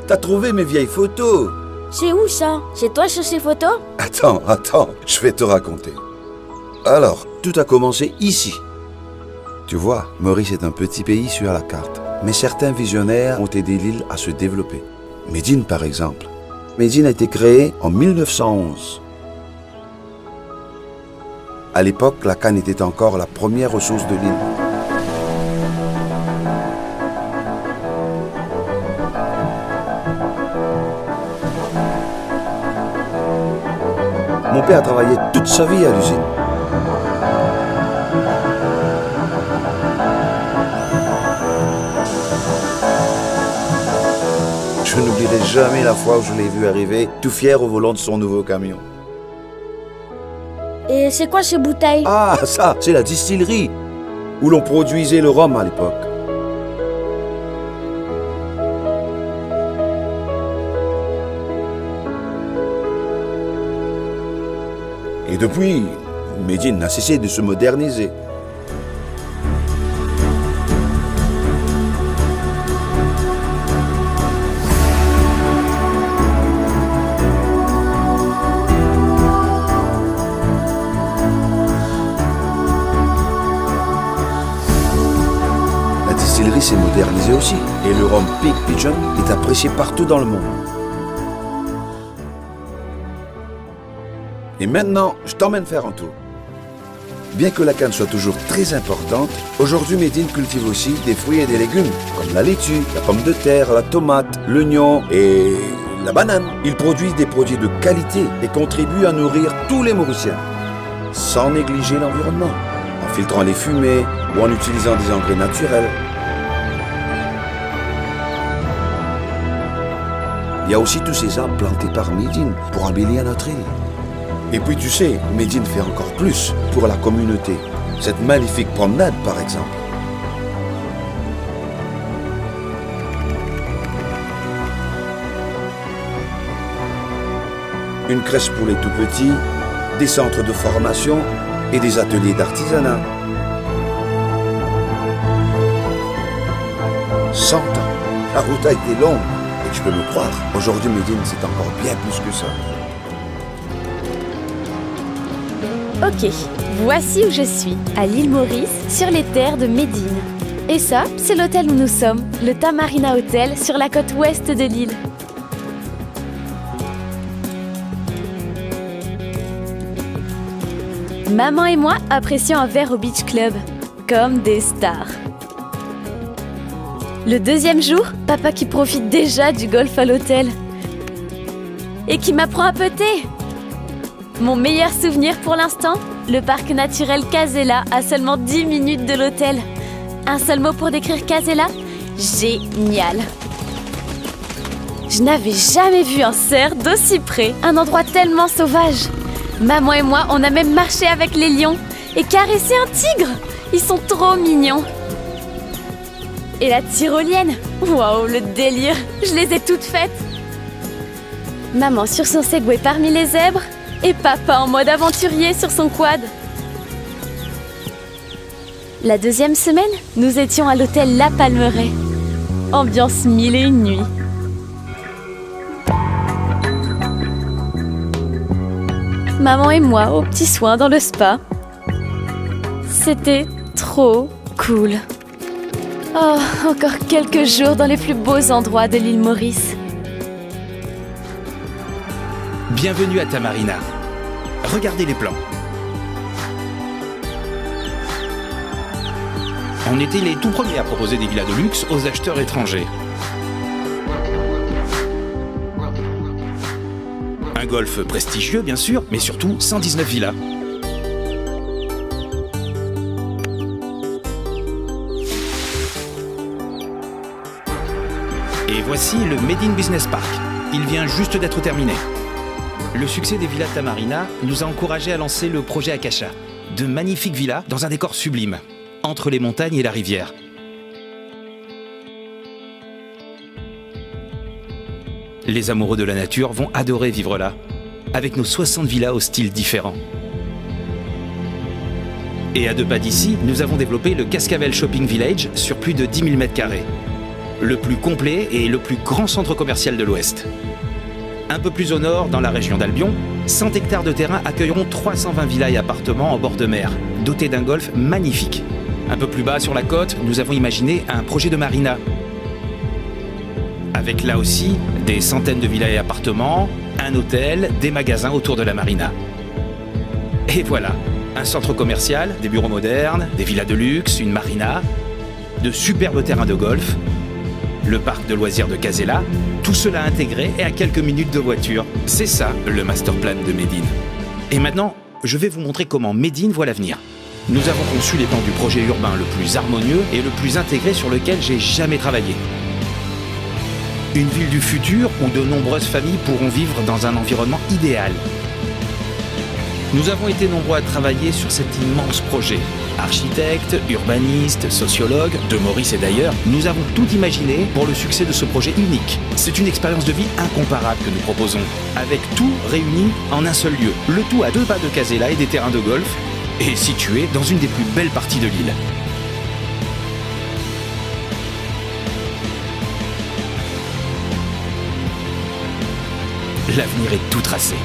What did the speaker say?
T'as trouvé mes vieilles photos? C'est où ça? C'est toi sur ces photos? Attends, je vais te raconter. Alors, tout a commencé ici. Tu vois, Maurice est un petit pays sur la carte. Mais certains visionnaires ont aidé l'île à se développer. Médine, par exemple. Médine a été créée en 1911. À l'époque, la canne était encore la première ressource de l'île. Mon père a travaillé toute sa vie à l'usine. Je n'oublierai jamais la fois où je l'ai vu arriver, tout fier au volant de son nouveau camion. Et c'est quoi ces bouteilles? Ah, ça, c'est la distillerie, où l'on produisait le rhum à l'époque. Et depuis, Médine n'a cessé de se moderniser. La distillerie s'est modernisée aussi, et le rhum Peak Pigeon est apprécié partout dans le monde. Et maintenant, je t'emmène faire un tour. Bien que la canne soit toujours très importante, aujourd'hui Médine cultive aussi des fruits et des légumes, comme la laitue, la pomme de terre, la tomate, l'oignon et la banane. Ils produisent des produits de qualité et contribuent à nourrir tous les Mauriciens, sans négliger l'environnement, en filtrant les fumées ou en utilisant des engrais naturels. Il y a aussi tous ces arbres plantés par Médine pour embellir notre île. Et puis tu sais, Médine fait encore plus pour la communauté. Cette magnifique promenade, par exemple. Une crèche pour les tout-petits, des centres de formation et des ateliers d'artisanat. 100 ans. La route a été longue. Et tu peux me croire, aujourd'hui Médine, c'est encore bien plus que ça. Ok, voici où je suis, à l'île Maurice, sur les terres de Médine. Et ça, c'est l'hôtel où nous sommes, le Tamarina Hotel, sur la côte ouest de l'île. Maman et moi apprécions un verre au Beach Club, comme des stars. Le deuxième jour, papa qui profite déjà du golf à l'hôtel. Et qui m'apprend à peter. Mon meilleur souvenir pour l'instant, le parc naturel Casella, à seulement 10 minutes de l'hôtel. Un seul mot pour décrire Casella? Génial! Je n'avais jamais vu un cerf d'aussi près, un endroit tellement sauvage. Maman et moi, on a même marché avec les lions et caressé un tigre. Ils sont trop mignons. Et la tyrolienne, waouh, le délire, je les ai toutes faites. Maman sur son Segway parmi les zèbres et papa en mode aventurier sur son quad. La deuxième semaine, nous étions à l'hôtel La Palmeraie. Ambiance 1001 nuits. Maman et moi aux petits soins dans le spa. C'était trop cool. Oh, encore quelques jours dans les plus beaux endroits de l'île Maurice. Bienvenue à Tamarina. Regardez les plans. On était les tout premiers à proposer des villas de luxe aux acheteurs étrangers. Un golf prestigieux, bien sûr, mais surtout 119 villas. Et voici le Médine Business Park. Il vient juste d'être terminé. Le succès des villas Tamarina nous a encouragés à lancer le projet Akasha. De magnifiques villas dans un décor sublime, entre les montagnes et la rivière. Les amoureux de la nature vont adorer vivre là, avec nos 60 villas au style différent. Et à 2 pas d'ici, nous avons développé le Cascavel Shopping Village sur plus de 10 000 m². le plus complet et le plus grand centre commercial de l'Ouest. Un peu plus au nord, dans la région d'Albion, 100 hectares de terrain accueilleront 320 villas et appartements en bord de mer, dotés d'un golf magnifique. Un peu plus bas sur la côte, nous avons imaginé un projet de marina. Avec là aussi des centaines de villas et appartements, un hôtel, des magasins autour de la marina. Et voilà, un centre commercial, des bureaux modernes, des villas de luxe, une marina, de superbes terrains de golf, le parc de loisirs de Casella, tout cela intégré et à quelques minutes de voiture. C'est ça le master plan de Medine. Et maintenant, je vais vous montrer comment Medine voit l'avenir. Nous avons conçu les plans du projet urbain le plus harmonieux et le plus intégré sur lequel j'ai jamais travaillé. Une ville du futur où de nombreuses familles pourront vivre dans un environnement idéal. Nous avons été nombreux à travailler sur cet immense projet. Architectes, urbanistes, sociologues, de Maurice et d'ailleurs, nous avons tout imaginé pour le succès de ce projet unique. C'est une expérience de vie incomparable que nous proposons, avec tout réuni en un seul lieu. Le tout à 2 pas de Casella et des terrains de golf, et situé dans une des plus belles parties de l'île. L'avenir est tout tracé.